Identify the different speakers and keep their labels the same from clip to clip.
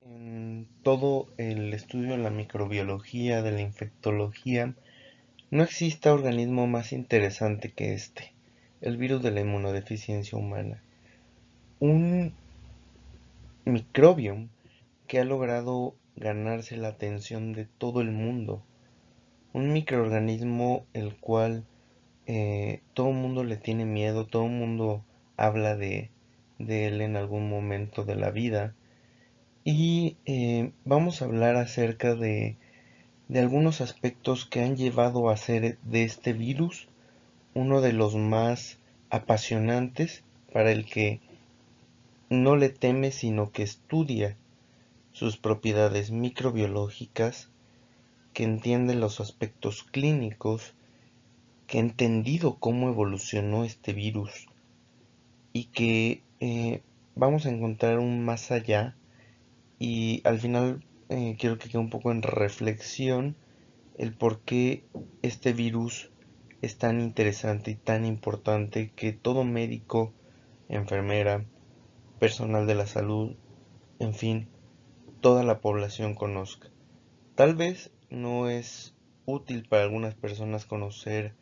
Speaker 1: En todo el estudio de la microbiología, de la infectología, no existe organismo más interesante que este, el virus de la inmunodeficiencia humana. Un microbio que ha logrado ganarse la atención de todo el mundo. Un microorganismo el cual todo el mundo le tiene miedo, todo el mundo habla de él en algún momento de la vida. Y vamos a hablar acerca de algunos aspectos que han llevado a hacer de este virus uno de los más apasionantes para el que no le teme sino que estudia sus propiedades microbiológicas, que entiende los aspectos clínicos, que ha entendido cómo evolucionó este virus y que vamos a encontrar un más allá y al final quiero que quede un poco en reflexión el por qué este virus es tan interesante y tan importante que todo médico, enfermera, personal de la salud, en fin, toda la población conozca. Tal vez no es útil para algunas personas conocer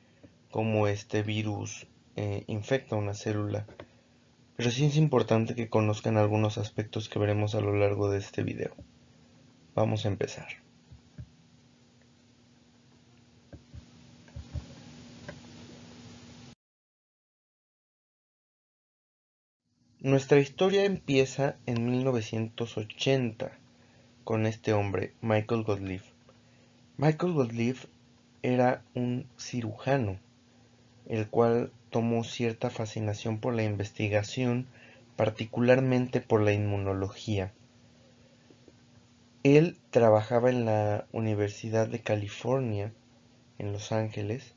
Speaker 1: cómo este virus infecta una célula, pero sí es importante que conozcan algunos aspectos que veremos a lo largo de este video. Vamos a empezar. Nuestra historia empieza en 1980 con este hombre, Michael Gottlieb. Michael Gottlieb era un cirujano, el cual tomó cierta fascinación por la investigación, particularmente por la inmunología. Él trabajaba en la Universidad de California, en Los Ángeles,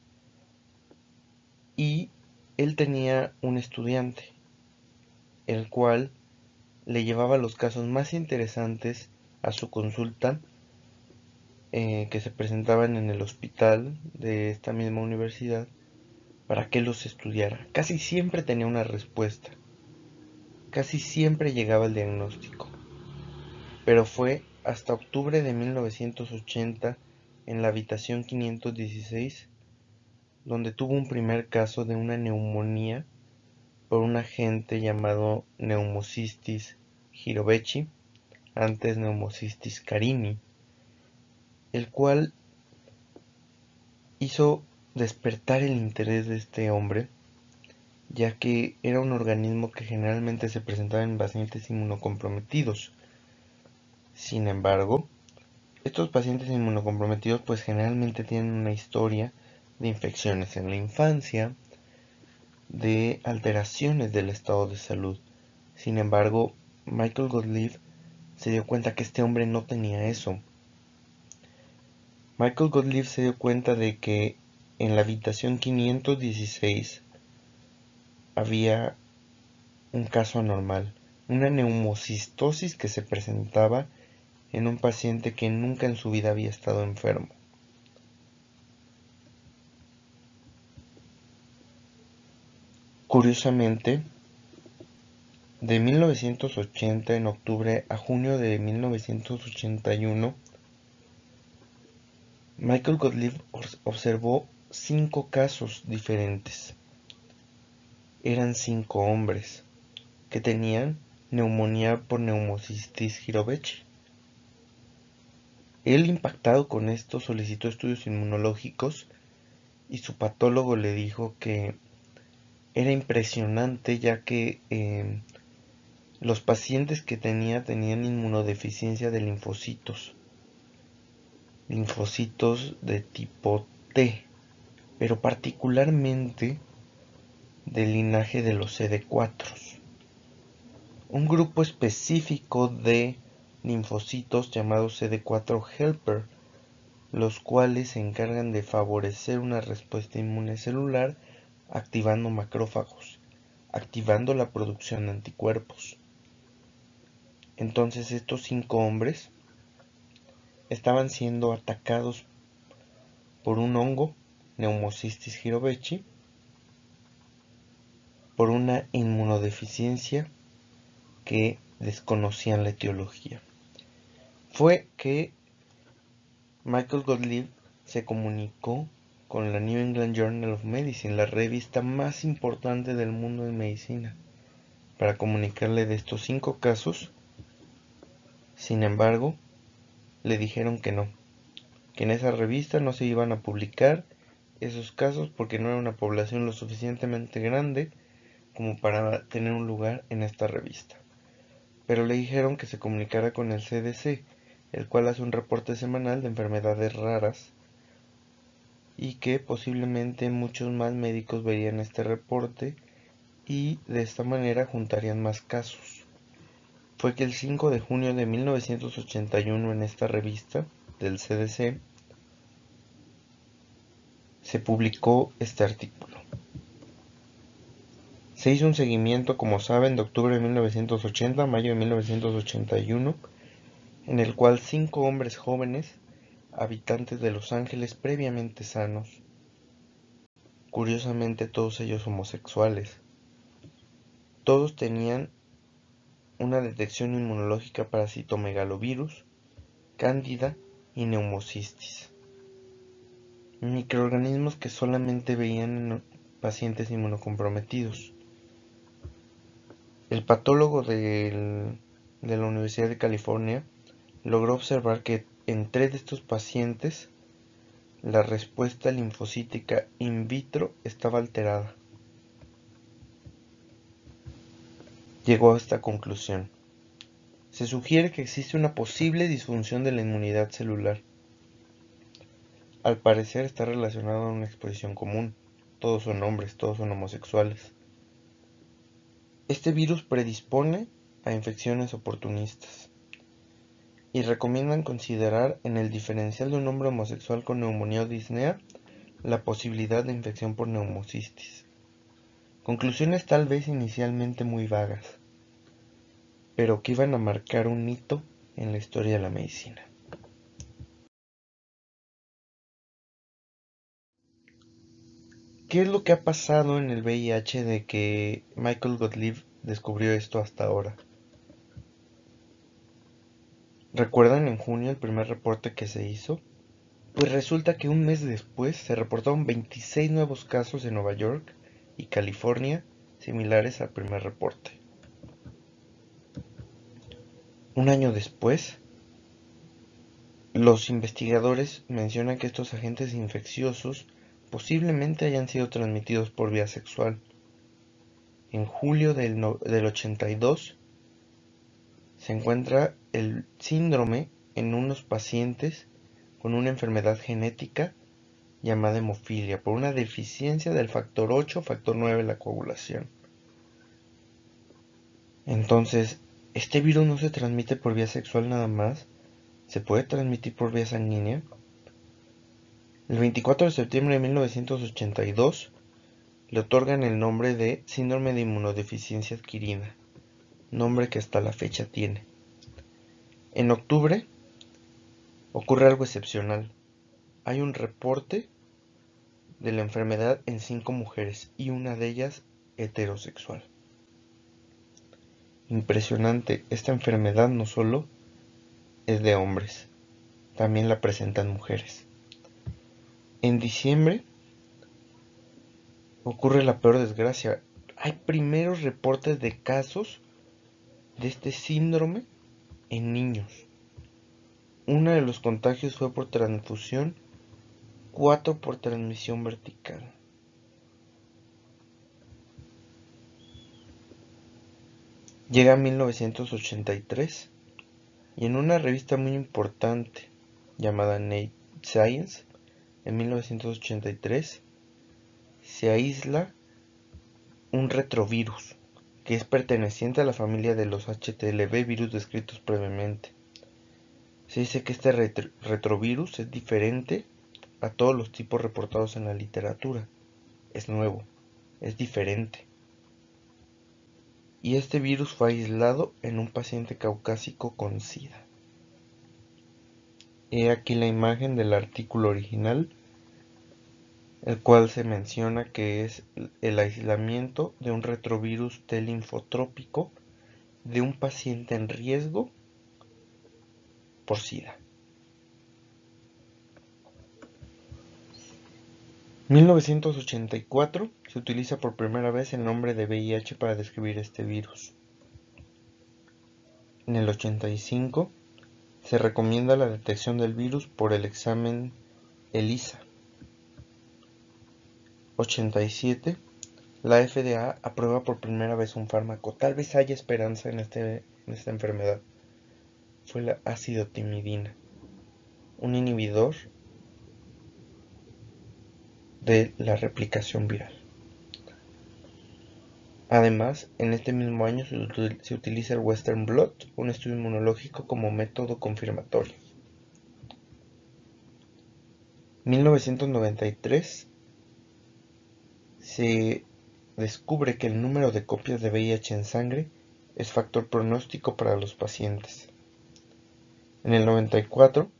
Speaker 1: y él tenía un estudiante, el cual le llevaba los casos más interesantes a su consulta, que se presentaban en el hospital de esta misma universidad, para que los estudiara. Casi siempre tenía una respuesta, casi siempre llegaba el diagnóstico, pero fue hasta octubre de 1980, en la habitación 516, donde tuvo un primer caso de una neumonía por un agente llamado Pneumocystis jirovecii, antes Pneumocystis carini, el cual hizo despertar el interés de este hombre, ya que era un organismo que generalmente se presentaba en pacientes inmunocomprometidos. Sin embargo, estos pacientes inmunocomprometidos pues generalmente tienen una historia de infecciones en la infancia, de alteraciones del estado de salud. Sin embargo, Michael Gottlieb se dio cuenta que este hombre no tenía eso. Michael Gottlieb se dio cuenta de que en la habitación 516 había un caso anormal, una neumocistosis que se presentaba en un paciente que nunca en su vida había estado enfermo. Curiosamente, de 1980 en octubre a junio de 1981, Michael Gottlieb observó 5 casos diferentes. Eran 5 hombres que tenían neumonía por Pneumocystis jirovecii. Él, impactado con esto, solicitó estudios inmunológicos y su patólogo le dijo que era impresionante, ya que los pacientes que tenían inmunodeficiencia de linfocitos de tipo T, pero particularmente del linaje de los CD4, un grupo específico de linfocitos llamados CD4 helper, los cuales se encargan de favorecer una respuesta inmune celular activando macrófagos, activando la producción de anticuerpos. Entonces estos 5 hombres estaban siendo atacados por un hongo, Pneumocystis jirovecii, por una inmunodeficiencia que desconocían la etiología. fue que Michael Gottlieb se comunicó con la New England Journal of Medicine, la revista más importante del mundo de medicina, para comunicarle de estos 5 casos. Sin embargo, le dijeron que no, que en esa revista no se iban a publicar esos casos porque no era una población lo suficientemente grande como para tener un lugar en esta revista. Pero le dijeron que se comunicara con el CDC, el cual hace un reporte semanal de enfermedades raras, y que posiblemente muchos más médicos verían este reporte y de esta manera juntarían más casos. Fue que el 5 de junio de 1981 en esta revista del CDC se publicó este artículo. Se hizo un seguimiento, como saben, de octubre de 1980 a mayo de 1981, en el cual 5 hombres jóvenes, habitantes de Los Ángeles previamente sanos, curiosamente todos ellos homosexuales, todos tenían una detección inmunológica para citomegalovirus, cándida y neumocistis, microorganismos que solamente veían en pacientes inmunocomprometidos. El patólogo de la Universidad de California logró observar que en 3 de estos pacientes la respuesta linfocítica in vitro estaba alterada. Llegó a esta conclusión: se sugiere que existe una posible disfunción de la inmunidad celular. Al parecer está relacionado a una exposición común. Todos son hombres, todos son homosexuales. Este virus predispone a infecciones oportunistas y recomiendan considerar en el diferencial de un hombre homosexual con neumonía o disnea la posibilidad de infección por neumocistis. Conclusiones tal vez inicialmente muy vagas, pero que iban a marcar un hito en la historia de la medicina. ¿Qué es lo que ha pasado en el VIH de que Michael Gottlieb descubrió esto hasta ahora? ¿Recuerdan en junio el primer reporte que se hizo? Pues resulta que un mes después se reportaron 26 nuevos casos en Nueva York y California similares al primer reporte. Un año después, los investigadores mencionan que estos agentes infecciosos posiblemente hayan sido transmitidos por vía sexual. En julio del 82 se encuentra el síndrome en unos pacientes con una enfermedad genética llamada hemofilia por una deficiencia del factor 8 o factor 9 de la coagulación. Entonces, este virus no se transmite por vía sexual nada más, se puede transmitir por vía sanguínea. El 24 de septiembre de 1982 le otorgan el nombre de síndrome de inmunodeficiencia adquirida, nombre que hasta la fecha tiene. En octubre ocurre algo excepcional. Hay un reporte de la enfermedad en 5 mujeres y una de ellas heterosexual. Impresionante, esta enfermedad no solo es de hombres, también la presentan mujeres. En diciembre ocurre la peor desgracia. Hay primeros reportes de casos de este síndrome en niños. Uno de los contagios fue por transfusión, 4 por transmisión vertical. Llega a 1983 y en una revista muy importante llamada Nature Science, en 1983, se aísla un retrovirus que es perteneciente a la familia de los HTLV, virus descritos previamente. Se dice que este retrovirus es diferente a todos los tipos reportados en la literatura. Es nuevo, es diferente. Y este virus fue aislado en un paciente caucásico con SIDA. He aquí la imagen del artículo original, el cual se menciona que es el aislamiento de un retrovirus T linfotrópico de un paciente en riesgo por SIDA. 1984 se utiliza por primera vez el nombre de VIH para describir este virus. En el 85 se recomienda la detección del virus por el examen ELISA. 87 la FDA aprueba por primera vez un fármaco. Tal vez haya esperanza en esta enfermedad. Fue la acidotimidina, un inhibidor de la replicación viral. Además, en este mismo año se utiliza el Western Blot, un estudio inmunológico como método confirmatorio. 1993 se descubre que el número de copias de VIH en sangre es factor pronóstico para los pacientes. En el 94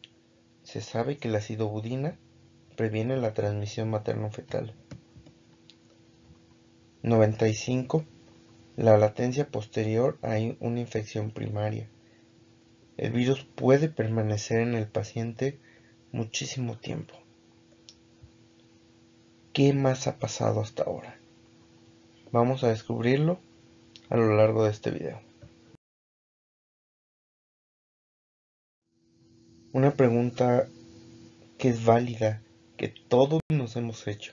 Speaker 1: se sabe que la acidobudina previene la transmisión materno-fetal. 95 la latencia posterior a una infección primaria. El virus puede permanecer en el paciente muchísimo tiempo. ¿Qué más ha pasado hasta ahora? Vamos a descubrirlo a lo largo de este video. Una pregunta que es válida, que todos nos hemos hecho.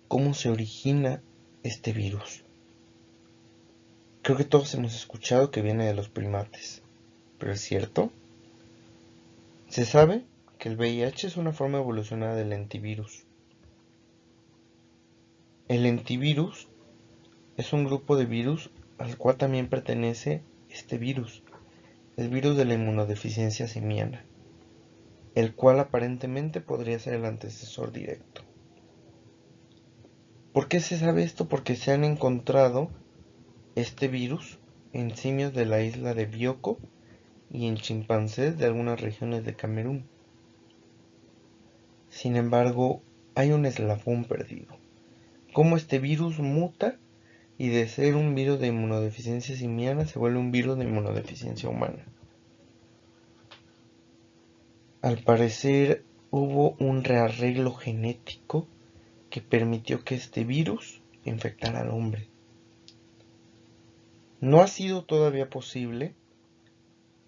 Speaker 1: ¿Cómo se origina este virus? Creo que todos hemos escuchado que viene de los primates, ¿pero es cierto? Se sabe que el VIH es una forma evolucionada del lentivirus. El lentivirus es un grupo de virus al cual también pertenece este virus, el virus de la inmunodeficiencia simiana, el cual aparentemente podría ser el antecesor directo. ¿Por qué se sabe esto? Porque se han encontrado este virus en simios de la isla de Bioko y en chimpancés de algunas regiones de Camerún. Sin embargo, hay un eslabón perdido. ¿Cómo este virus muta y de ser un virus de inmunodeficiencia simiana se vuelve un virus de inmunodeficiencia humana? Al parecer hubo un rearreglo genético que permitió que este virus infectara al hombre. No ha sido todavía posible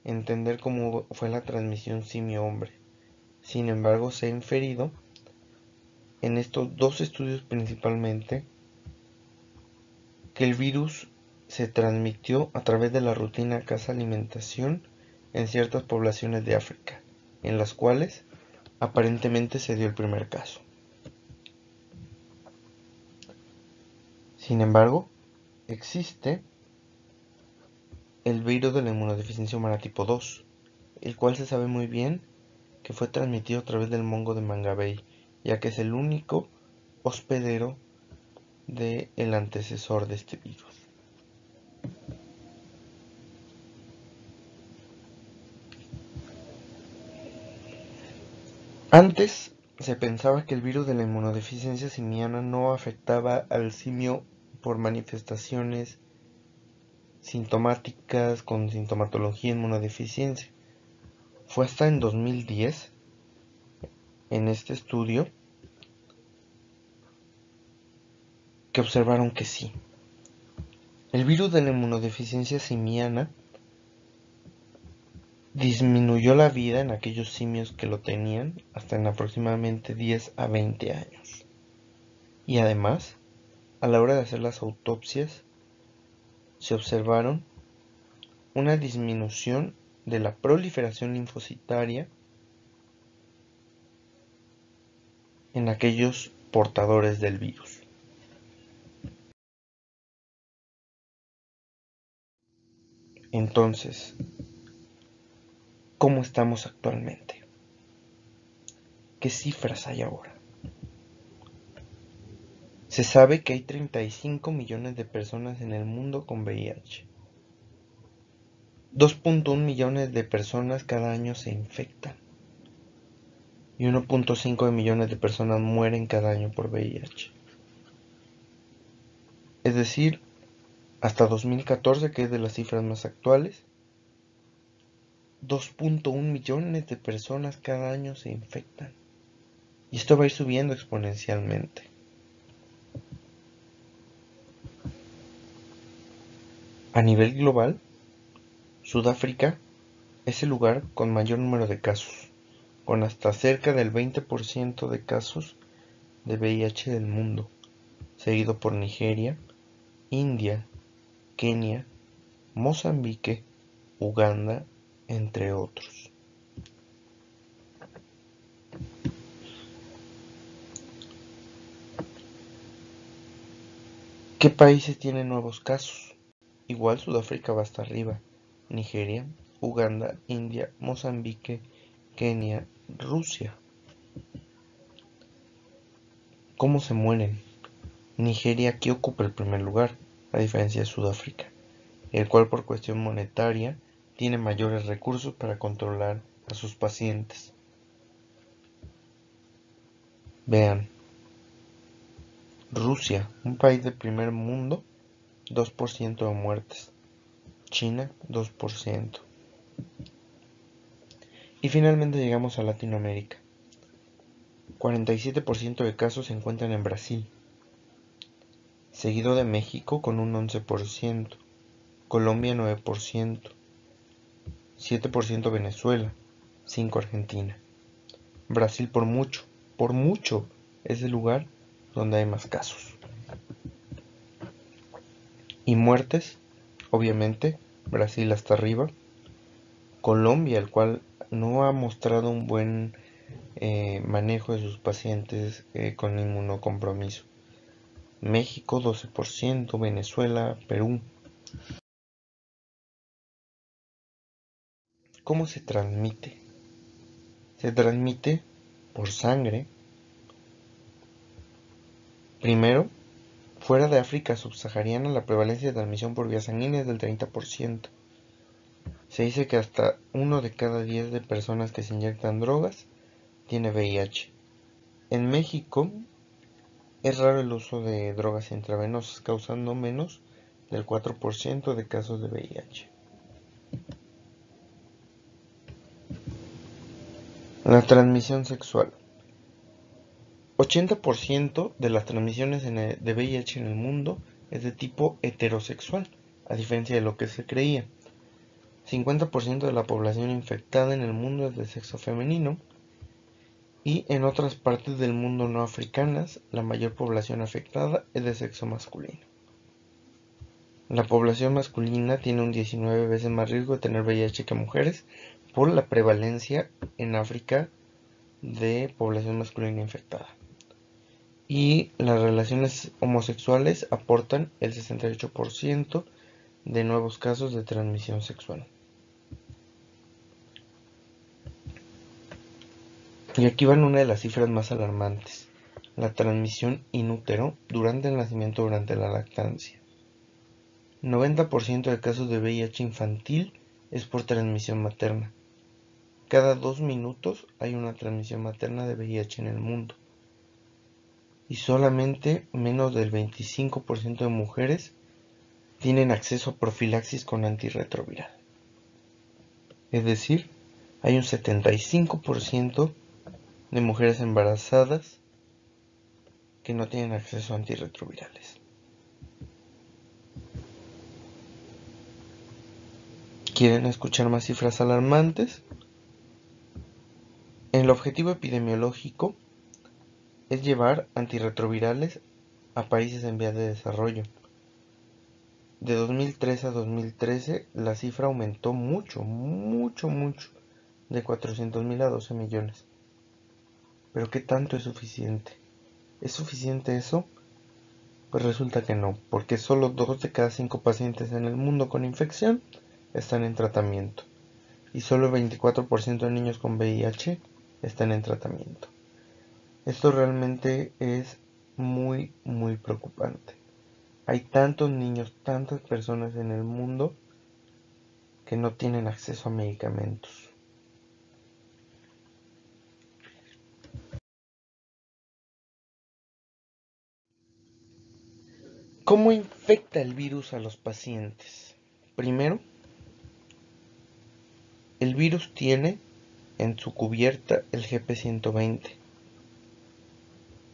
Speaker 1: entender cómo fue la transmisión simio-hombre. Sin embargo, se ha inferido en estos dos estudios principalmente que el virus se transmitió a través de la rutina caza-alimentación en ciertas poblaciones de África, en las cuales aparentemente se dio el primer caso. Sin embargo, existe el virus de la inmunodeficiencia humana tipo 2, el cual se sabe muy bien que fue transmitido a través del mongo de Mangabey, ya que es el único hospedero del antecesor de este virus. Antes se pensaba que el virus de la inmunodeficiencia simiana no afectaba al simio por manifestaciones sintomáticas con sintomatología inmunodeficiencia. Fue hasta en 2010, en este estudio, que observaron que sí. El virus de la inmunodeficiencia simiana disminuyó la vida en aquellos simios que lo tenían hasta en aproximadamente 10 a 20 años. Y además, a la hora de hacer las autopsias, se observaron una disminución de la proliferación linfocitaria en aquellos portadores del virus. Entonces, ¿cómo estamos actualmente? ¿Qué cifras hay ahora? Se sabe que hay 35 millones de personas en el mundo con VIH. 2.1 millones de personas cada año se infectan. Y 1.5 millones de personas mueren cada año por VIH. Es decir, hasta 2014, que es de las cifras más actuales, 2.1 millones de personas cada año se infectan. Y esto va a ir subiendo exponencialmente. A nivel global, Sudáfrica es el lugar con mayor número de casos, con hasta cerca del 20% de casos de VIH del mundo, seguido por Nigeria, India, Kenia, Mozambique, Uganda, entre otros. ¿Qué países tienen nuevos casos? Igual Sudáfrica va hasta arriba. Nigeria, Uganda, India, Mozambique, Kenia, Rusia. ¿Cómo se mueren? Nigeria aquí ocupa el primer lugar, a diferencia de Sudáfrica, el cual por cuestión monetaria tiene mayores recursos para controlar a sus pacientes. Vean, Rusia, un país de primer mundo, 2% de muertes. China, 2%. Y finalmente llegamos a Latinoamérica. 47% de casos se encuentran en Brasil, seguido de México con un 11%, Colombia 9%, 7% Venezuela, 5% Argentina. Brasil por mucho, es el lugar donde hay más casos. Y muertes, obviamente, Brasil hasta arriba. Colombia, el cual no ha mostrado un buen manejo de sus pacientes con inmunocompromiso. México 12%, Venezuela, Perú. ¿Cómo se transmite? Se transmite por sangre. Primero, fuera de África subsahariana la prevalencia de transmisión por vía sanguínea es del 30%. Se dice que hasta 1 de cada 10 de personas que se inyectan drogas tiene VIH. En México es raro el uso de drogas intravenosas, causando menos del 4% de casos de VIH. La transmisión sexual. 80% de las transmisiones de VIH en el mundo es de tipo heterosexual, a diferencia de lo que se creía. 50% de la población infectada en el mundo es de sexo femenino y en otras partes del mundo no africanas la mayor población afectada es de sexo masculino. La población masculina tiene un 19 veces más riesgo de tener VIH que mujeres por la prevalencia en África de población masculina infectada. Y las relaciones homosexuales aportan el 68% de nuevos casos de transmisión sexual. Y aquí van una de las cifras más alarmantes: la transmisión in útero durante el nacimiento, durante la lactancia. 90% de casos de VIH infantil es por transmisión materna. Cada 2 minutos hay una transmisión materna de VIH en el mundo. Y solamente menos del 25% de mujeres tienen acceso a profilaxis con antirretroviral. Es decir, hay un 75% de mujeres embarazadas que no tienen acceso a antirretrovirales. ¿Quieren escuchar más cifras alarmantes? El objetivo epidemiológico es llevar antirretrovirales a países en vías de desarrollo. De 2003 a 2013 la cifra aumentó mucho, de 400.000 a 12 millones. ¿Pero qué tanto es suficiente? ¿Es suficiente eso? Pues resulta que no, porque solo 2 de cada 5 pacientes en el mundo con infección están en tratamiento y solo el 24% de niños con VIH están en tratamiento. Esto realmente es muy preocupante. Hay tantos niños, tantas personas en el mundo que no tienen acceso a medicamentos. ¿Cómo infecta el virus a los pacientes? Primero, El virus tiene en su cubierta el GP120,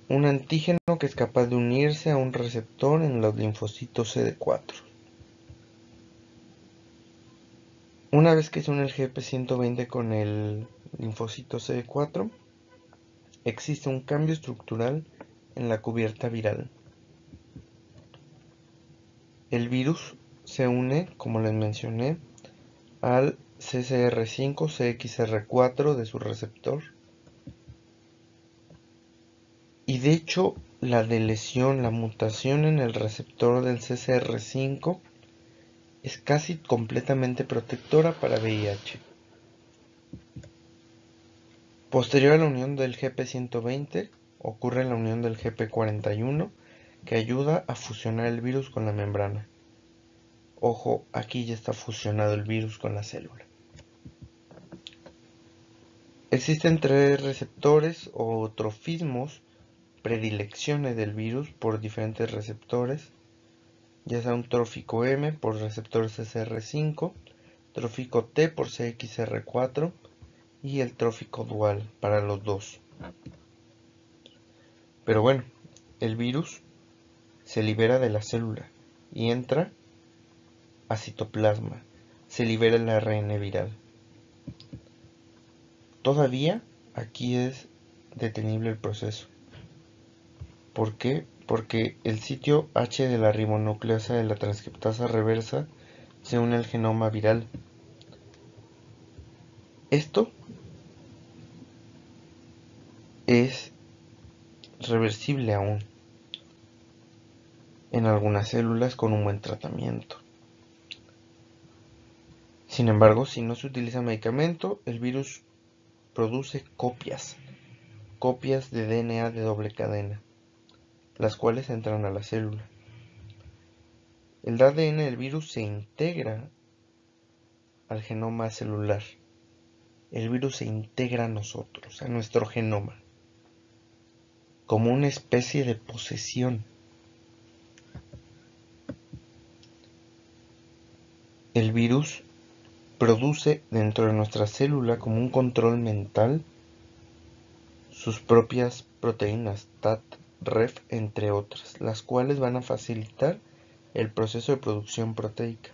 Speaker 1: un antígeno que es capaz de unirse a un receptor en los linfocitos CD4. Una vez que se une el GP120 con el linfocito CD4, existe un cambio estructural en la cubierta viral. El virus se une, como les mencioné, al CCR5 CXR4 de su receptor. Y de hecho, la delesión, la mutación en el receptor del CCR5 es casi completamente protectora para VIH. Posterior a la unión del GP120, ocurre la unión del GP41, que ayuda a fusionar el virus con la membrana. Ojo, aquí ya está fusionado el virus con la célula. Existen tres receptores o trofismos, predilecciones del virus por diferentes receptores, ya sea un trófico M por receptor CCR5, trófico T por CXR4 y el trófico dual para los dos. Pero bueno, el virus se libera de la célula y entra a citoplasma, se libera el ARN viral. Todavía aquí es detenible el proceso. ¿Por qué? Porque el sitio H de la ribonucleasa de la transcriptasa reversa se une al genoma viral. Esto es reversible aún en algunas células con un buen tratamiento. Sin embargo, si no se utiliza medicamento, el virus produce copias de DNA de doble cadena, las cuales entran a la célula. El ADN del virus se integra al genoma celular. El virus se integra a nosotros, a nuestro genoma, como una especie de posesión. El virus produce dentro de nuestra célula como un control mental sus propias proteínas, TAT, REF, entre otras, las cuales van a facilitar el proceso de producción proteica.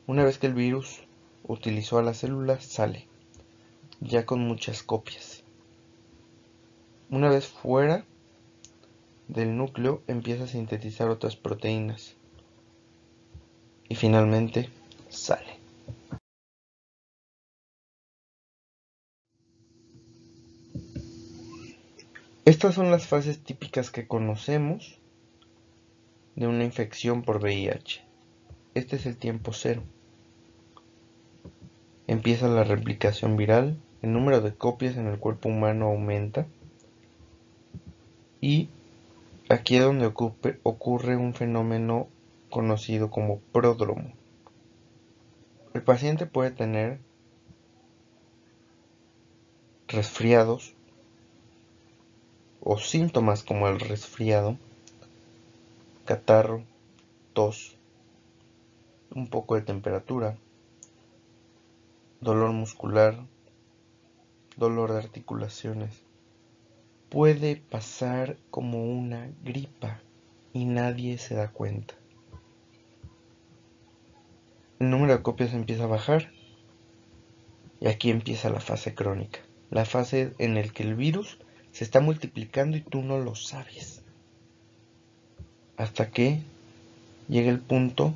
Speaker 1: Una vez que el virus utilizó a la célula, sale, ya con muchas copias. Una vez fuera del núcleo, empieza a sintetizar otras proteínas y finalmente sale. Estas son las fases típicas que conocemos de una infección por VIH. Este es el tiempo cero. Empieza la replicación viral, el número de copias en el cuerpo humano aumenta y aquí es donde ocurre un fenómeno conocido como pródromo. El paciente puede tener resfriados o síntomas como el resfriado, catarro, tos, un poco de temperatura, dolor muscular, dolor de articulaciones. Puede pasar como una gripa y nadie se da cuenta. El número de copias empieza a bajar y aquí empieza la fase crónica, la fase en la que el virus se está multiplicando y tú no lo sabes, hasta que llega el punto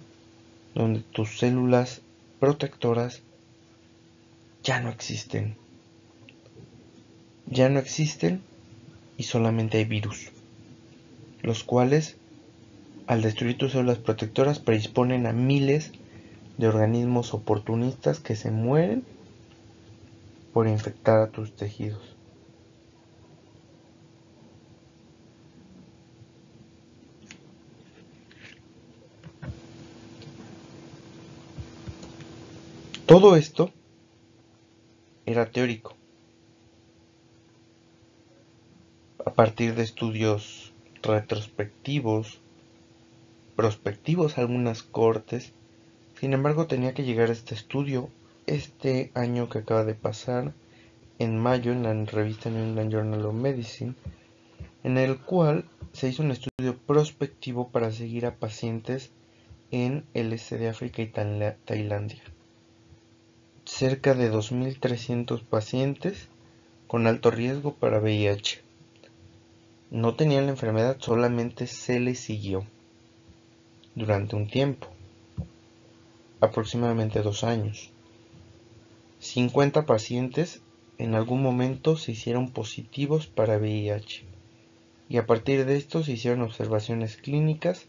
Speaker 1: donde tus células protectoras ya no existen y solamente hay virus, los cuales al destruir tus células protectoras predisponen a miles de organismos oportunistas que se mueren por infectar a tus tejidos. Todo esto era teórico. A partir de estudios retrospectivos, prospectivos, algunas cortes. Sin embargo, tenía que llegar este estudio este año que acaba de pasar, en mayo, en la revista New England Journal of Medicine, en el cual se hizo un estudio prospectivo para seguir a pacientes en el este de África y Tailandia. Cerca de 2.300 pacientes con alto riesgo para VIH. No tenían la enfermedad, solamente se les siguió durante un tiempo, aproximadamente 2 años. 50 pacientes en algún momento se hicieron positivos para VIH y a partir de esto se hicieron observaciones clínicas,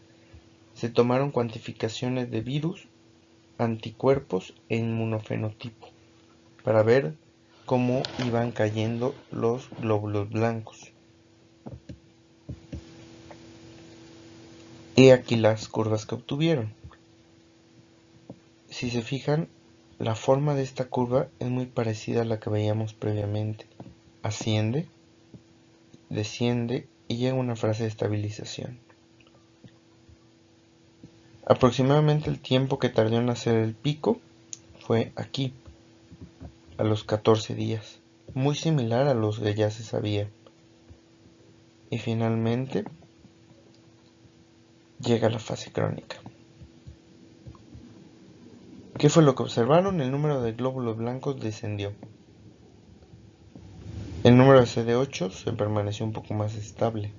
Speaker 1: se tomaron cuantificaciones de virus, anticuerpos e inmunofenotipo para ver cómo iban cayendo los glóbulos blancos. He aquí las curvas que obtuvieron. Si se fijan, la forma de esta curva es muy parecida a la que veíamos previamente. Asciende, desciende y llega a una fase de estabilización. Aproximadamente el tiempo que tardó en hacer el pico fue aquí, a los 14 días, muy similar a los que ya se sabía. Y finalmente llega la fase crónica. ¿Qué fue lo que observaron? El número de glóbulos blancos descendió. El número de CD8 se permaneció un poco más estable.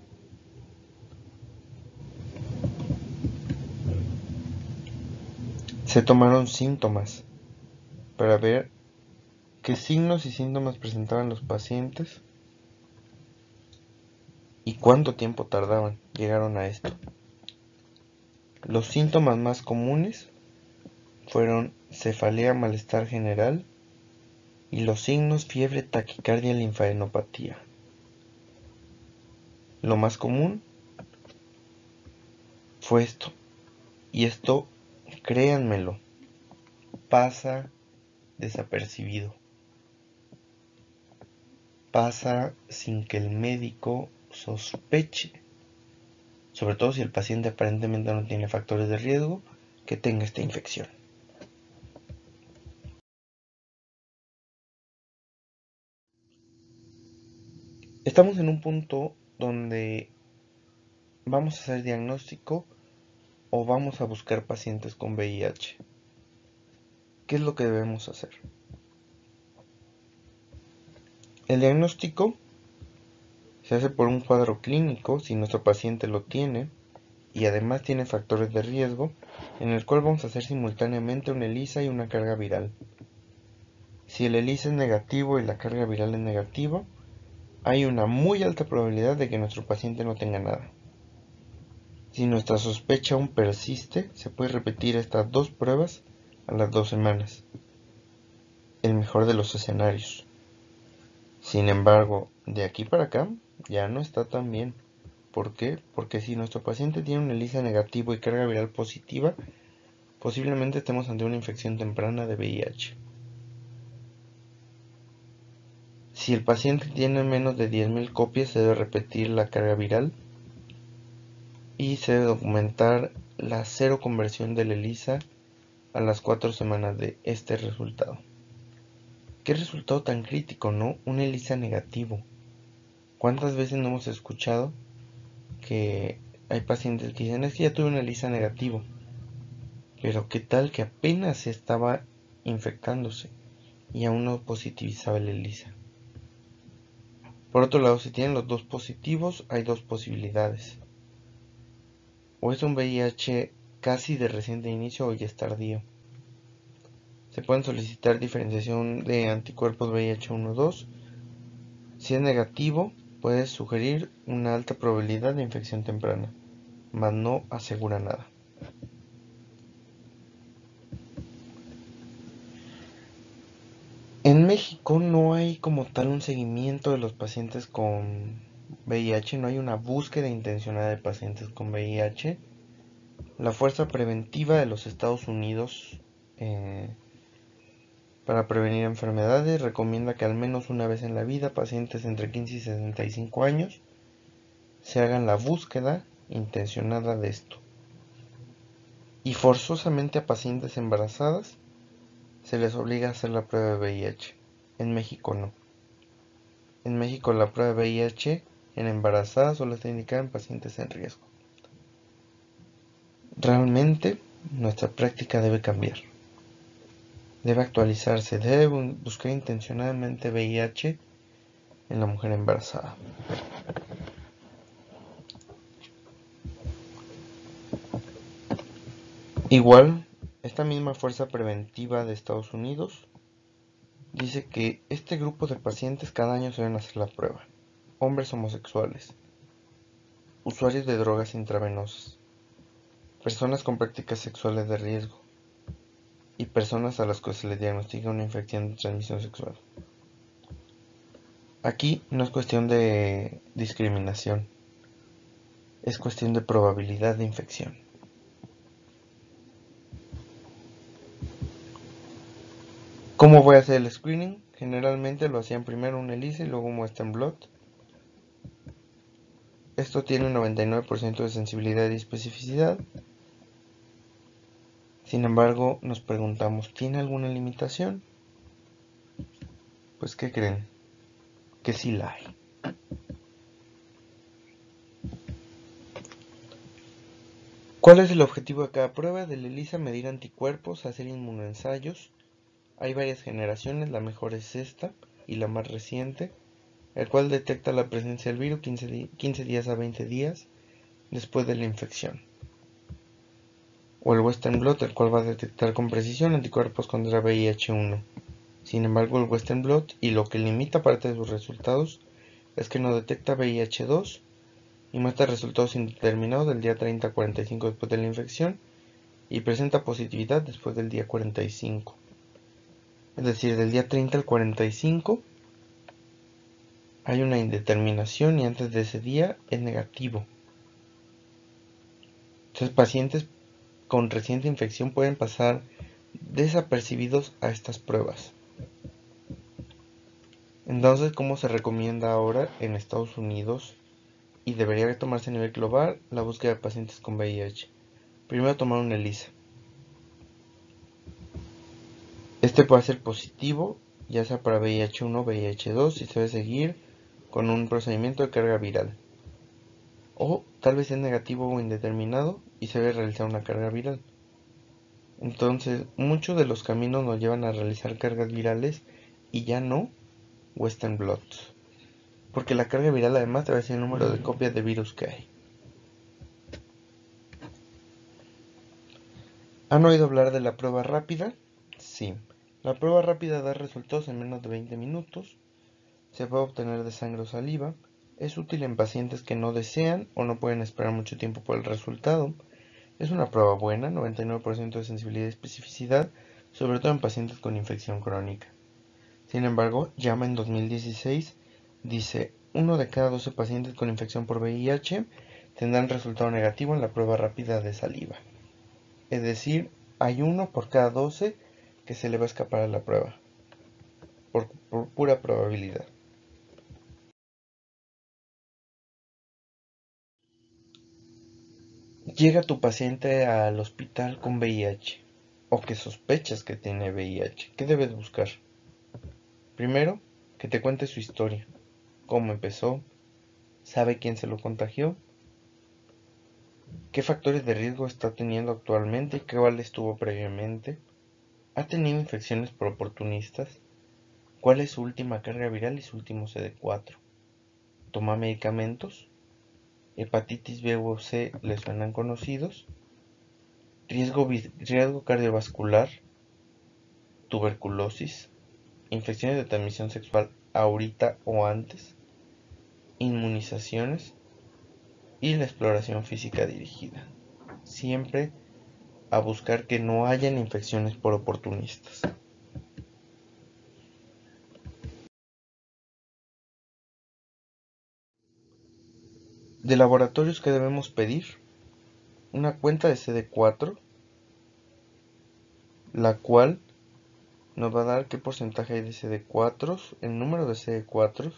Speaker 1: Se tomaron síntomas para ver qué signos y síntomas presentaban los pacientes y cuánto tiempo tardaban. Llegaron a esto. Los síntomas más comunes fueron cefalea, malestar general y los signos fiebre, taquicardia, linfadenopatía. Lo más común fue esto, y esto, créanmelo, pasa desapercibido. Pasa sin que el médico sospeche, sobre todo si el paciente aparentemente no tiene factores de riesgo, que tenga esta infección. Estamos en un punto donde vamos a hacer diagnóstico o vamos a buscar pacientes con VIH. ¿Qué es lo que debemos hacer? El diagnóstico se hace por un cuadro clínico, si nuestro paciente lo tiene, y además tiene factores de riesgo, en el cual vamos a hacer simultáneamente una ELISA y una carga viral. Si el ELISA es negativo y la carga viral es negativa, hay una muy alta probabilidad de que nuestro paciente no tenga nada. Si nuestra sospecha aún persiste, se puede repetir estas 2 pruebas a las 2 semanas. El mejor de los escenarios. Sin embargo, de aquí para acá ya no está tan bien. ¿Por qué? Porque si nuestro paciente tiene un ELISA negativo y carga viral positiva, posiblemente estemos ante una infección temprana de VIH. Si el paciente tiene menos de 10.000 copias, se debe repetir la carga viral y se debe documentar la cero conversión del ELISA a las 4 semanas de este resultado. ¿Qué resultado tan crítico, no? Un ELISA negativo. ¿Cuántas veces no hemos escuchado que hay pacientes que dicen, es que ya tuve un ELISA negativo? Pero ¿qué tal que apenas estaba infectándose y aún no positivizaba el ELISA? Por otro lado, si tienen los 2 positivos, hay 2 posibilidades. O es un VIH casi de reciente inicio o ya es tardío. Se pueden solicitar diferenciación de anticuerpos VIH 1-2. Si es negativo, puede sugerir una alta probabilidad de infección temprana, mas no asegura nada. En México no hay como tal un seguimiento de los pacientes con VIH, no hay una búsqueda intencionada de pacientes con VIH. La Fuerza Preventiva de los Estados Unidos para prevenir enfermedades recomienda que al menos una vez en la vida pacientes entre 15 y 65 años se hagan la búsqueda intencionada de esto. Y forzosamente a pacientes embarazadas se les obliga a hacer la prueba de VIH. En México no. En México la prueba de VIH en embarazadas solo está indicada en pacientes en riesgo. Realmente nuestra práctica debe cambiar. Debe actualizarse, debe buscar intencionadamente VIH en la mujer embarazada. Igual, esta misma fuerza preventiva de Estados Unidos dice que este grupo de pacientes cada año se deben hacer la prueba. Hombres homosexuales, usuarios de drogas intravenosas, personas con prácticas sexuales de riesgo y personas a las que se les diagnostica una infección de transmisión sexual. Aquí no es cuestión de discriminación, es cuestión de probabilidad de infección. ¿Cómo voy a hacer el screening? Generalmente lo hacían primero un ELISA y luego un Western blot. Esto tiene un 99% de sensibilidad y especificidad. Sin embargo, nos preguntamos, ¿tiene alguna limitación? Pues, ¿qué creen? Que sí la hay. ¿Cuál es el objetivo de cada prueba? Del ELISA medir anticuerpos, hacer inmunoensayos. Hay varias generaciones, la mejor es esta y la más reciente, el cual detecta la presencia del virus 15 días a 20 días después de la infección. O el Western blot, el cual va a detectar con precisión anticuerpos contra VIH-1. Sin embargo, el Western blot, y lo que limita parte de sus resultados, es que no detecta VIH-2 y muestra resultados indeterminados del día 30 a 45 después de la infección y presenta positividad después del día 45. Es decir, del día 30 al 45 hay una indeterminación y antes de ese día es negativo. Entonces, pacientes con reciente infección pueden pasar desapercibidos a estas pruebas. Entonces, ¿cómo se recomienda ahora en Estados Unidos y debería tomarse a nivel global la búsqueda de pacientes con VIH? Primero, tomar un ELISA. Este puede ser positivo, ya sea para VIH-1 o VIH-2, y se debe seguir con un procedimiento de carga viral. O tal vez es negativo o indeterminado y se debe realizar una carga viral. Entonces, muchos de los caminos nos llevan a realizar cargas virales y ya no Western blots. Porque la carga viral además te va a decir el número de copias de virus que hay. ¿Han oído hablar de la prueba rápida? Sí. La prueba rápida da resultados en menos de 20 minutos. Se puede obtener de sangre o saliva. Es útil en pacientes que no desean o no pueden esperar mucho tiempo por el resultado. Es una prueba buena, 99% de sensibilidad y especificidad, sobre todo en pacientes con infección crónica. Sin embargo, JAMA en 2016 dice, 1 de cada 12 pacientes con infección por VIH tendrán resultado negativo en la prueba rápida de saliva. Es decir, hay 1 por cada 12 que se le va a escapar a la prueba, por pura probabilidad. Llega tu paciente al hospital con VIH, o que sospechas que tiene VIH. ¿Qué debes buscar? Primero, que te cuente su historia, cómo empezó, sabe quién se lo contagió, qué factores de riesgo está teniendo actualmente y cuáles tuvo previamente, ha tenido infecciones por oportunistas, cuál es su última carga viral y su último CD4, toma medicamentos, hepatitis B o C le suenan conocidos, riesgo cardiovascular, tuberculosis, infecciones de transmisión sexual ahorita o antes, inmunizaciones y la exploración física dirigida. Siempre a buscar que no hayan infecciones por oportunistas. De laboratorios que debemos pedir, una cuenta de CD4, la cual nos va a dar qué porcentaje hay de CD4, el número de CD4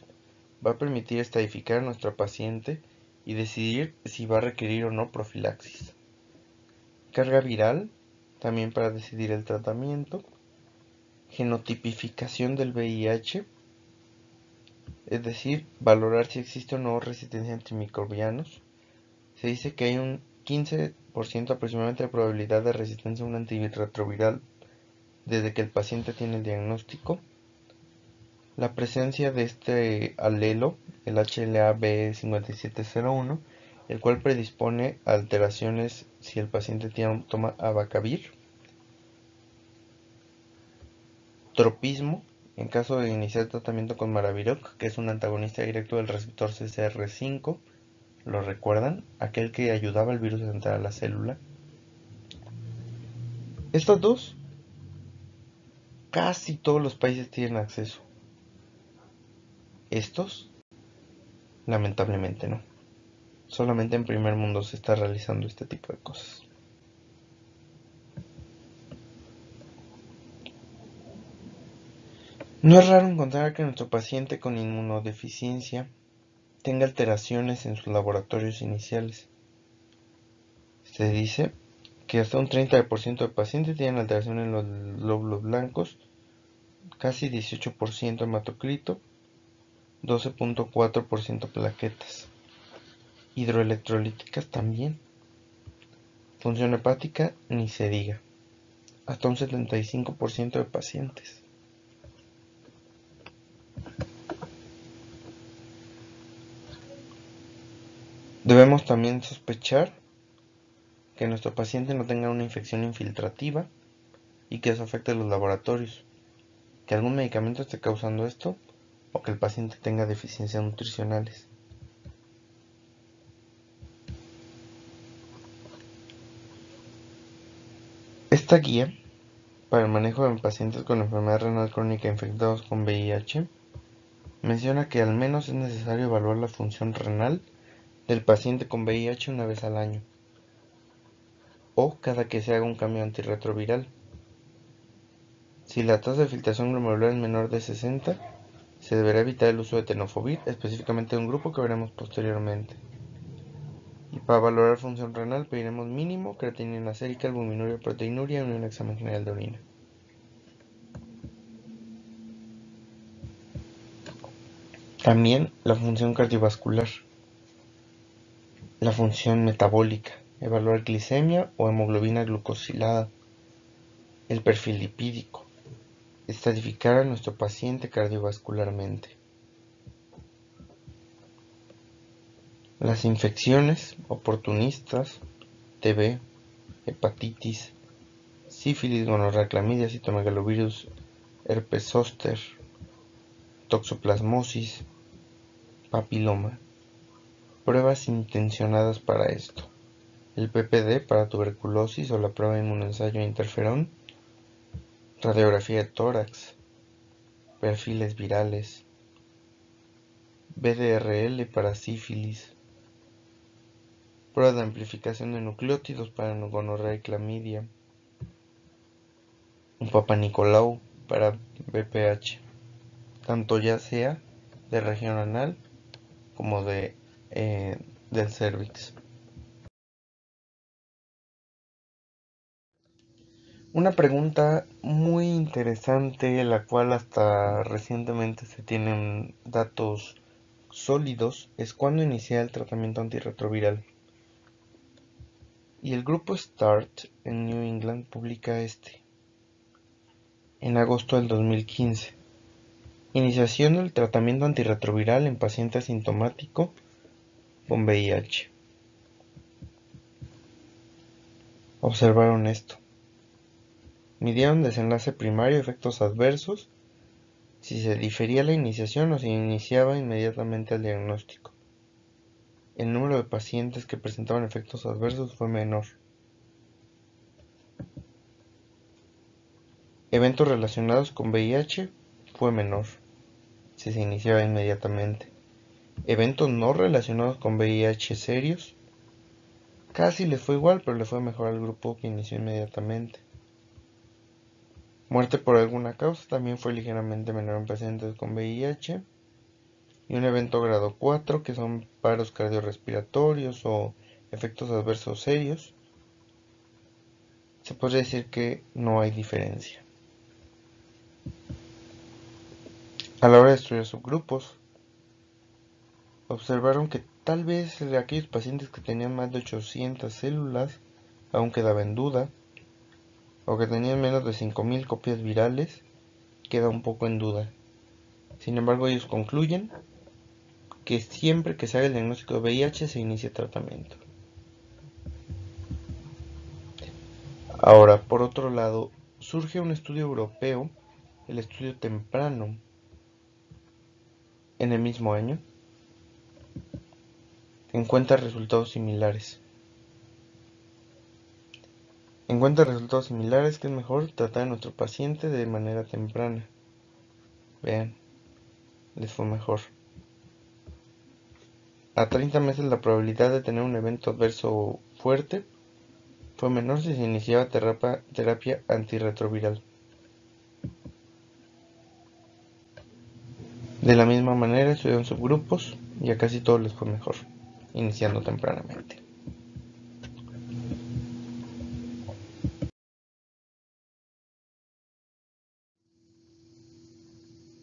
Speaker 1: va a permitir estadificar a nuestra paciente y decidir si va a requerir o no profilaxis. Carga viral, también para decidir el tratamiento. genotipificación del VIH, es decir, valorar si existe o no resistencia a antimicrobianos. Se dice que hay un 15% aproximadamente de probabilidad de resistencia a un antirretroviral desde que el paciente tiene el diagnóstico. La presencia de este alelo, el HLA-B5701, el cual predispone a alteraciones si el paciente toma abacavir. Tropismo, en caso de iniciar tratamiento con Maraviroc, que es un antagonista directo del receptor CCR5, ¿lo recuerdan? Aquel que ayudaba al virus a entrar a la célula. Estos dos, casi todos los países tienen acceso. Estos, lamentablemente no. Solamente en primer mundo se está realizando este tipo de cosas. No es raro encontrar que nuestro paciente con inmunodeficiencia tenga alteraciones en sus laboratorios iniciales. Se dice que hasta un 30% de pacientes tienen alteración en los glóbulos blancos, casi 18% hematocrito, 12.4% plaquetas, hidroelectrolíticas también, función hepática ni se diga, hasta un 75% de pacientes. Debemos también sospechar que nuestro paciente no tenga una infección infiltrativa y que eso afecte a los laboratorios, que algún medicamento esté causando esto o que el paciente tenga deficiencias nutricionales. Esta guía para el manejo de pacientes con enfermedad renal crónica infectados con VIH menciona que al menos es necesario evaluar la función renal del paciente con VIH una vez al año o cada que se haga un cambio antirretroviral. Si la tasa de filtración glomerular es menor de 60, se deberá evitar el uso de tenofovir, específicamente de un grupo que veremos posteriormente. Y para valorar función renal pediremos mínimo creatinina sérica, albuminuria, proteinuria y un examen general de orina. También la función cardiovascular, la función metabólica, evaluar glicemia o hemoglobina glucosilada, el perfil lipídico, estratificar a nuestro paciente cardiovascularmente. Las infecciones oportunistas, TB, hepatitis, sífilis, gonorrea, clamidia, citomegalovirus, herpes zóster, toxoplasmosis, papiloma. Pruebas intencionadas para esto. El PPD para tuberculosis o la prueba de inmunoensayo interferón, radiografía de tórax, perfiles virales, BDRL para sífilis, prueba de amplificación de nucleótidos para gonorrea y clamidia, un Papanicolau para BPH, tanto ya sea de región anal como del cervix. Una pregunta muy interesante, la cual hasta recientemente se tienen datos sólidos, es cuándo iniciar el tratamiento antirretroviral. Y el grupo START en New England publica en agosto del 2015. Iniciación del tratamiento antirretroviral en paciente asintomático con VIH. Observaron esto. Midieron desenlace primario, efectos adversos, si se difería la iniciación o se iniciaba inmediatamente el diagnóstico. El número de pacientes que presentaban efectos adversos fue menor. Eventos relacionados con VIH fue menor, si se iniciaba inmediatamente. Eventos no relacionados con VIH serios, casi les fue igual, pero le fue mejor al grupo que inició inmediatamente. Muerte por alguna causa también fue ligeramente menor en pacientes con VIH. Y un evento grado 4, que son paros cardiorrespiratorios o efectos adversos serios, se podría decir que no hay diferencia. A la hora de estudiar subgrupos, observaron que tal vez de aquellos pacientes que tenían más de 800 células aún quedaba en duda, o que tenían menos de 5000 copias virales queda un poco en duda. Sin embargo, ellos concluyen que siempre que se haga el diagnóstico de VIH se inicia tratamiento. Ahora, por otro lado, surge un estudio europeo, el estudio temprano, en el mismo año, encuentra resultados similares. Encuentra resultados similares que es mejor tratar a nuestro paciente de manera temprana. Vean, les fue mejor. A 30 meses la probabilidad de tener un evento adverso fuerte fue menor si se iniciaba terapia antirretroviral. De la misma manera estudiaron subgrupos y a casi todos les fue mejor, iniciando tempranamente.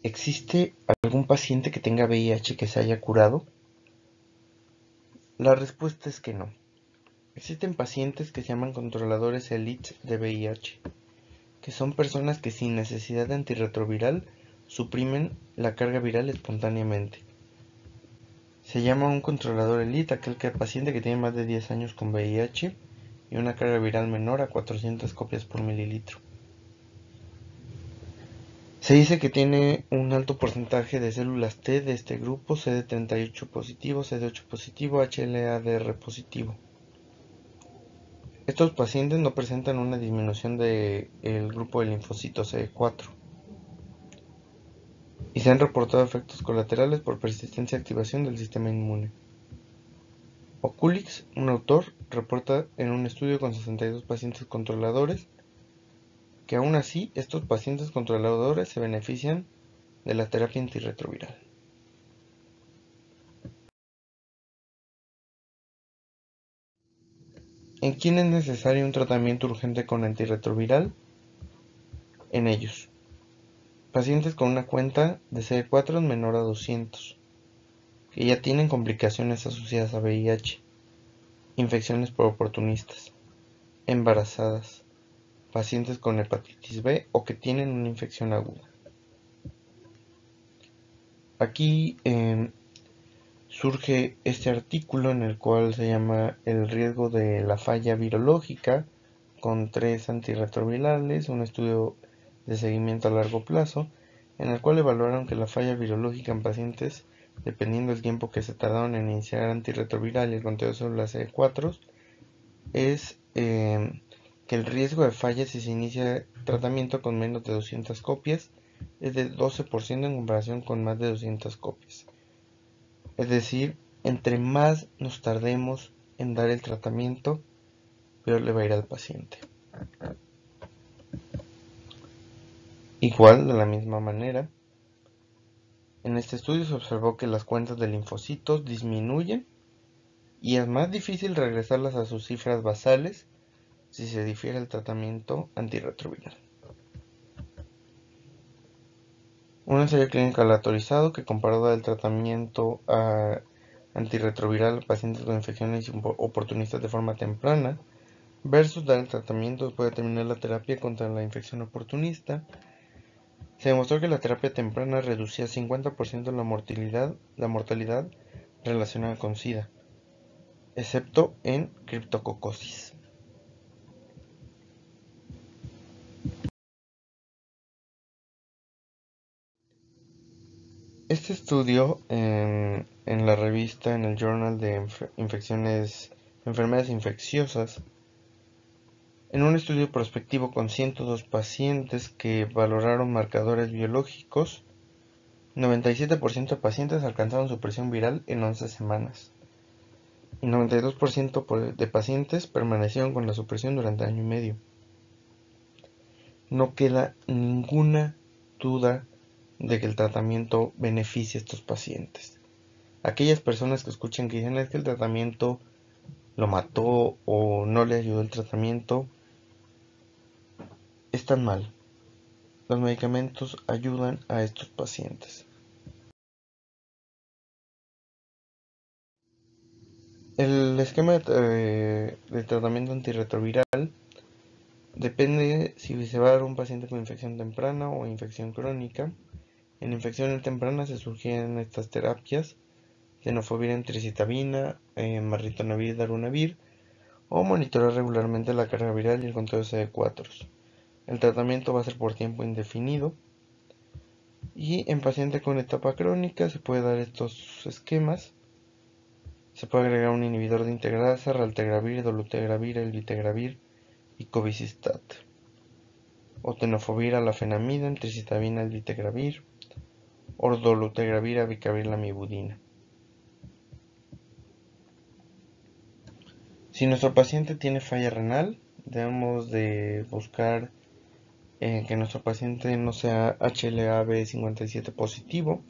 Speaker 1: ¿Existe algún paciente que tenga VIH que se haya curado? La respuesta es que no. Existen pacientes que se llaman controladores elite de VIH, que son personas que sin necesidad de antirretroviral suprimen la carga viral espontáneamente. Se llama un controlador elite aquel paciente que tiene más de 10 años con VIH y una carga viral menor a 400 copias por mililitro. Se dice que tiene un alto porcentaje de células T de este grupo, CD38 positivo, CD8 positivo, HLA-DR positivo. Estos pacientes no presentan una disminución del grupo de linfocitos CD4 y se han reportado efectos colaterales por persistencia y activación del sistema inmune. Oculix, un autor, reporta en un estudio con 62 pacientes controladores que aún así estos pacientes controladores se benefician de la terapia antirretroviral. ¿En quién es necesario un tratamiento urgente con antirretroviral? En ellos. Pacientes con una cuenta de CD4 menor a 200, que ya tienen complicaciones asociadas a VIH, infecciones por oportunistas, embarazadas, pacientes con hepatitis B o que tienen una infección aguda. Aquí surge este artículo en el cual se llama el riesgo de la falla virológica con 3 antirretrovirales, un estudio de seguimiento a largo plazo, en el cual evaluaron que la falla virológica en pacientes, dependiendo del tiempo que se tardaron en iniciar antirretroviral y el conteo de células CD4, es que el riesgo de falla si se inicia tratamiento con menos de 200 copias es de 12% en comparación con más de 200 copias. Es decir, entre más nos tardemos en dar el tratamiento, peor le va a ir al paciente. Igual, de la misma manera, en este estudio se observó que las cuentas de linfocitos disminuyen y es más difícil regresarlas a sus cifras basales si se difiere el tratamiento antirretroviral. Un ensayo clínico aleatorizado que comparó el tratamiento antirretroviral a pacientes con infecciones oportunistas de forma temprana versus dar el tratamiento después de terminar la terapia contra la infección oportunista, se demostró que la terapia temprana reducía 50% la mortalidad relacionada con SIDA, excepto en criptococosis. Este estudio en la revista, en el Journal de Enfermedades Infecciosas, en un estudio prospectivo con 102 pacientes que valoraron marcadores biológicos, 97% de pacientes alcanzaron su presión viral en 11 semanas y 92% de pacientes permanecieron con la supresión durante año y medio. No queda ninguna duda de que el tratamiento beneficia a estos pacientes. Aquellas personas que escuchan que dicen es que el tratamiento lo mató o no le ayudó el tratamiento, están mal. los medicamentos ayudan a estos pacientes. El esquema de tratamiento antirretroviral depende si se va a dar a un paciente con infección temprana o infección crónica. En infección temprana se sugieren estas terapias: tenofovir, emtricitabina, marritonavir, darunavir, o monitorear regularmente la carga viral y el conteo de CD4. El tratamiento va a ser por tiempo indefinido. Y en paciente con etapa crónica se puede dar estos esquemas. Se puede agregar un inhibidor de integrasa, raltegravir, dolutegravir, elvitegravir y cobicistat. O tenofovir, alafenamida, emtricitabina, elvitegravir, o dolutegravir, abicavir, lamivudina. Si nuestro paciente tiene falla renal, debemos de buscar que nuestro paciente no sea HLA-B57 positivo,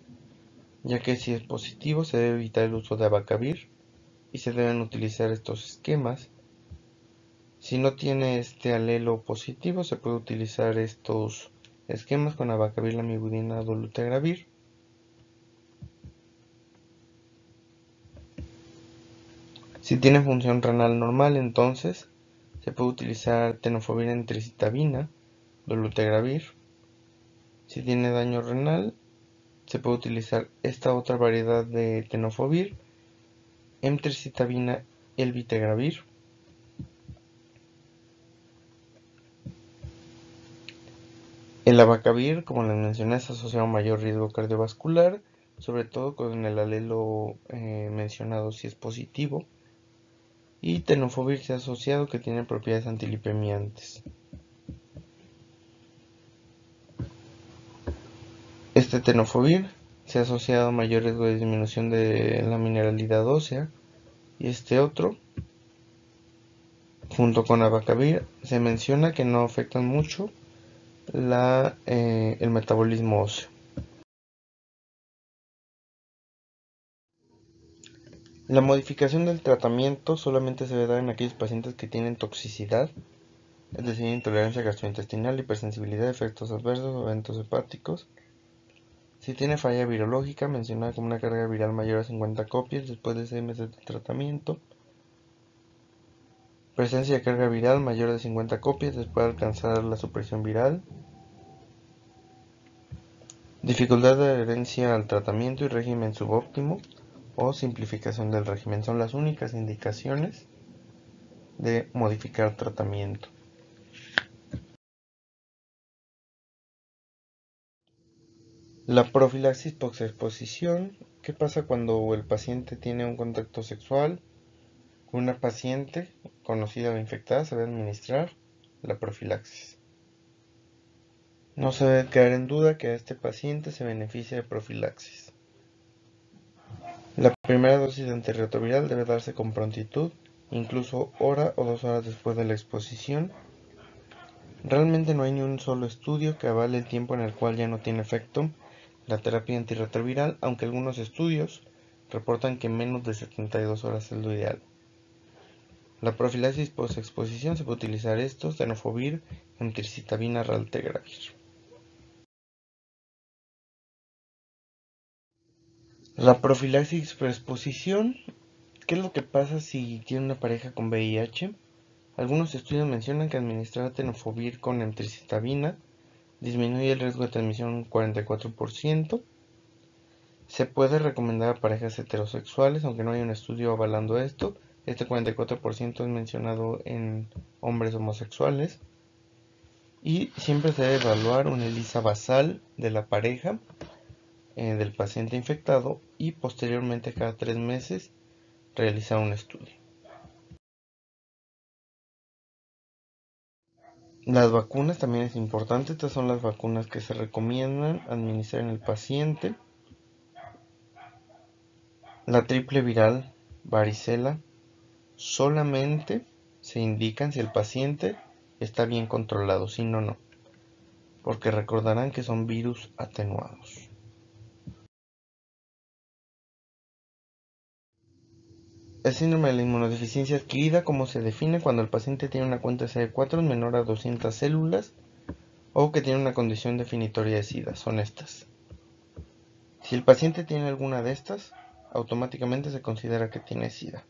Speaker 1: ya que si es positivo se debe evitar el uso de abacavir y se deben utilizar estos esquemas. Si no tiene este alelo positivo, se puede utilizar estos esquemas con abacavir, lamivudina, dolutegravir. Si tiene función renal normal, entonces se puede utilizar tenofovir, emtricitabina, dolutegravir. Si tiene daño renal, se puede utilizar esta otra variedad de tenofovir, emtricitabina, elvitegravir. El abacavir, como les mencioné, es asociado a mayor riesgo cardiovascular, sobre todo con el alelo mencionado si es positivo. Y tenofovir se ha asociado que tiene propiedades antilipemiantes. Este tenofovir se ha asociado a mayor riesgo de disminución de la mineralidad ósea. Y este otro, junto con abacavir, se menciona que no afectan mucho el metabolismo óseo. La modificación del tratamiento solamente se debe dar en aquellos pacientes que tienen toxicidad, es decir, intolerancia gastrointestinal, hipersensibilidad, efectos adversos o eventos hepáticos. Si tiene falla virológica, mencionada como una carga viral mayor a 50 copias después de 6 meses de tratamiento. Presencia de carga viral mayor de 50 copias después de alcanzar la supresión viral. Dificultad de adherencia al tratamiento y régimen subóptimo o simplificación del régimen son las únicas indicaciones de modificar tratamiento. La profilaxis post-exposición. ¿Qué pasa cuando el paciente tiene un contacto sexual con una paciente conocida o infectada? Se debe administrar la profilaxis. No se debe quedar en duda que a este paciente se beneficia de profilaxis. La primera dosis de antirretroviral debe darse con prontitud, incluso hora o 2 horas después de la exposición. Realmente no hay ni un solo estudio que avale el tiempo en el cual ya no tiene efecto la terapia antirretroviral, aunque algunos estudios reportan que menos de 72 horas es lo ideal. La profilaxis post-exposición se puede utilizar estos: tenofovir, emtricitabina, raltegravir. La profilaxis preexposición. ¿Qué es lo que pasa si tiene una pareja con VIH? Algunos estudios mencionan que administrar tenofovir con emtricitabina disminuye el riesgo de transmisión un 44%. Se puede recomendar a parejas heterosexuales, aunque no hay un estudio avalando esto. Este 44% es mencionado en hombres homosexuales. Y siempre se debe evaluar una ELISA basal de la pareja del paciente infectado y posteriormente cada 3 meses realizar un estudio. Las vacunas también es importante. Estas son las vacunas que se recomiendan administrar en el paciente. La triple viral, varicela, solamente se indican si el paciente está bien controlado, si no, no, porque recordarán que son virus atenuados. El síndrome de la inmunodeficiencia adquirida, ¿cómo se define? Cuando el paciente tiene una cuenta CD4 menor a 200 células o que tiene una condición definitoria de SIDA. Son estas. Si el paciente tiene alguna de estas, automáticamente se considera que tiene SIDA.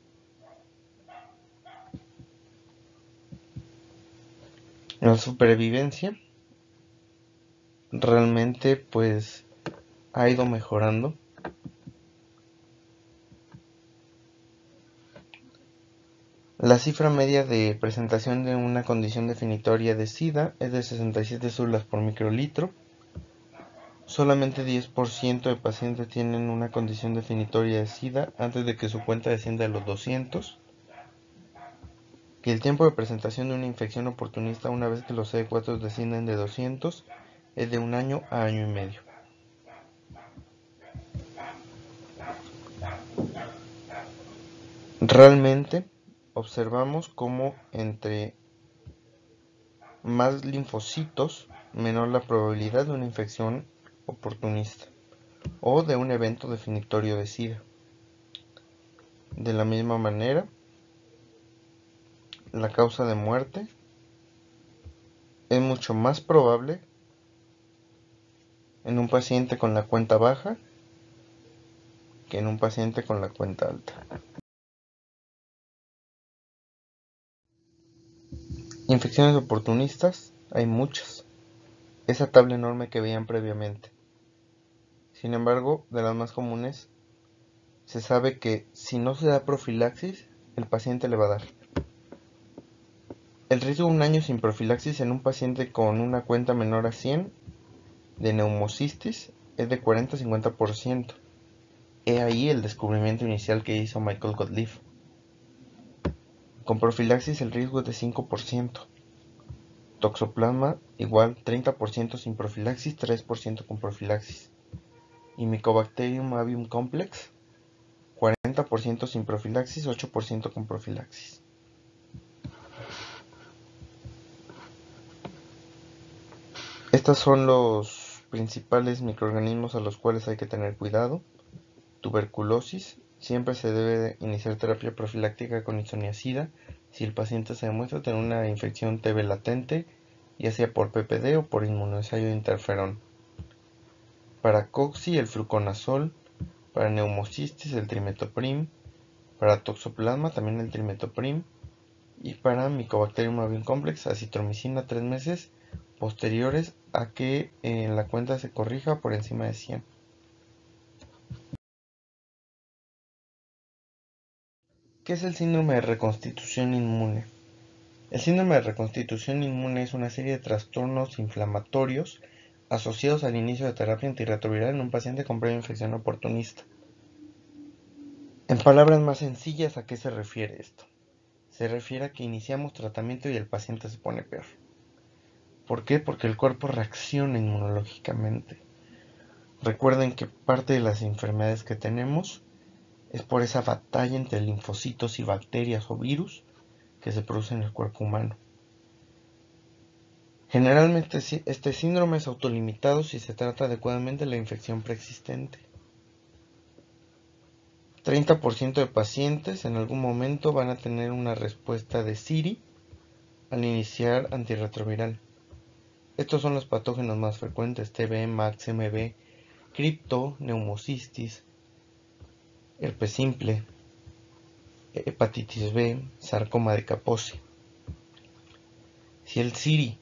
Speaker 1: La supervivencia realmente pues ha ido mejorando. La cifra media de presentación de una condición definitoria de SIDA es de 67 células por microlitro. Solamente 10% de pacientes tienen una condición definitoria de SIDA antes de que su cuenta descienda a los 200. Que el tiempo de presentación de una infección oportunista una vez que los CD4 descienden de 200 es de 1 año a año y medio. Realmente observamos cómo entre más linfocitos, menor la probabilidad de una infección oportunista o de un evento definitorio de SIDA. De la misma manera, la causa de muerte es mucho más probable en un paciente con la cuenta baja que en un paciente con la cuenta alta. Infecciones oportunistas, hay muchas. Esa tabla enorme que veían previamente. Sin embargo, de las más comunes, se sabe que si no se da profilaxis, el paciente le va a dar. El riesgo de un año sin profilaxis en un paciente con una cuenta menor a 100 de neumocistis es de 40-50%. He ahí el descubrimiento inicial que hizo Michael Gottlieb. Con profilaxis el riesgo es de 5%. Toxoplasma igual 30% sin profilaxis, 3% con profilaxis. Y Mycobacterium avium complex 40% sin profilaxis, 8% con profilaxis. Estos son los principales microorganismos a los cuales hay que tener cuidado. Tuberculosis. Siempre se debe iniciar terapia profiláctica con isoniazida si el paciente se demuestra tener una infección TB latente, ya sea por PPD o por inmunoensayo de interferón. Para cocci el fluconazol, para neumocistis el trimetoprim, para toxoplasma también el trimetoprim y para Mycobacterium avium complex acitromicina 3 meses posteriores a que la cuenta se corrija por encima de 100. ¿Qué es el síndrome de reconstitución inmune? El síndrome de reconstitución inmune es una serie de trastornos inflamatorios asociados al inicio de terapia antirretroviral en un paciente con previa infección oportunista. En palabras más sencillas, ¿a qué se refiere esto? Se refiere a que iniciamos tratamiento y el paciente se pone peor. ¿Por qué? Porque el cuerpo reacciona inmunológicamente. Recuerden que parte de las enfermedades que tenemos es por esa batalla entre linfocitos y bacterias o virus que se produce en el cuerpo humano. Generalmente este síndrome es autolimitado si se trata adecuadamente de la infección preexistente. 30% de pacientes en algún momento van a tener una respuesta de SIRI al iniciar antirretroviral. Estos son los patógenos más frecuentes: TB, MAX, MB, cripto, neumocistis, herpes simple, hepatitis B, sarcoma de Kaposi. Si el SIRI,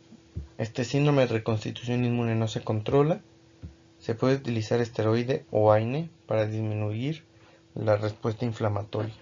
Speaker 1: este síndrome de reconstitución inmune, no se controla, se puede utilizar esteroide o AINE para disminuir la respuesta inflamatoria.